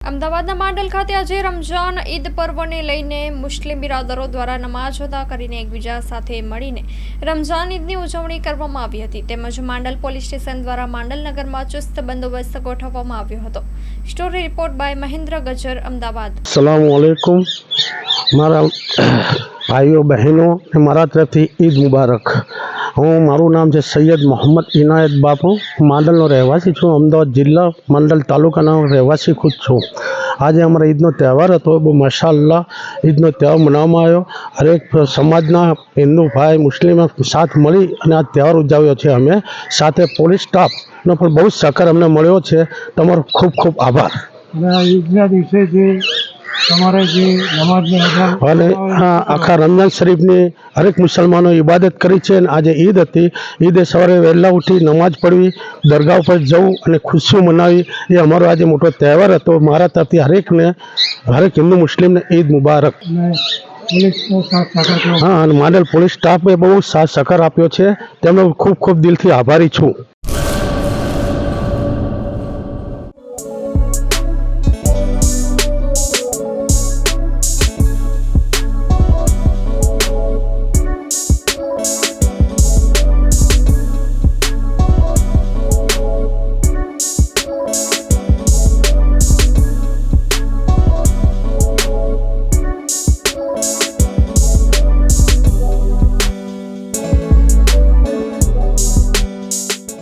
અમદાવાદના માંડલ ખાતે આજે રમઝાન ઈદ પર્વને લઈને મુસ્લિમ બિરાદરો દ્વારા નમાઝ અદા કરીને એકબીજા સાથે મળીને રમઝાન ઈદની ઉજવણી કરવામાં આવી હતી। તેમજ માંડલ પોલીસ સ્ટેશન દ્વારા માંડલ નગરમાં ચુસ્ત બંદોબસ્ત ગોઠવવામાં આવ્યો હતો। Story report by Mahendra Gajar, Ahmedabad. अस्सलाम वालेकुम मारा भाईओ बहनों ने मारा तरफथी ईद मुबारक। हूँ मारू नाम है सैयद मोहम्मद इनायत बापू, मांडलनो રહેવાસી છું। अमदावाद जिल्ला मांडल तालुकाना રહેવાસી खुद छूँ। आज अमरा ईदनो तहेवार हतो, बहु माशाअल्लाह ईदनो तहेवार मनाववामां आव्यो। हरेक समाजना हिंदू भाई मुस्लिम साथ मळी अने आ तहेवार उजव्यो छे। अमे साथे पोलीस स्टाफनो पण बहुत सहकार अमने मळ्यो छे। तमारो खूब खूब आभार। ईदना दिवसे जे તમારે જે નમાઝની અને આખા રમઝાન શરીફની હરેક મુસલમાનો ઇબાદત કરી છે। અને આજે ઈદ હતી, ઈદે સવારે વહેલા ઉઠી નમાઝ પઢવી, દરગાહ ઉપર જવું અને ખુશીઓ મનાવી, એ અમારો આજે મોટો તહેવાર હતો। મારા તરફથી હરેક હિન્દુ મુસ્લિમને ઈદ મુબારક। હા, અને માંડલ પોલીસ સ્ટાફે બહુ સાથ સહકાર આપ્યો છે, તેમનો ખૂબ ખૂબ દિલથી આભારી છું।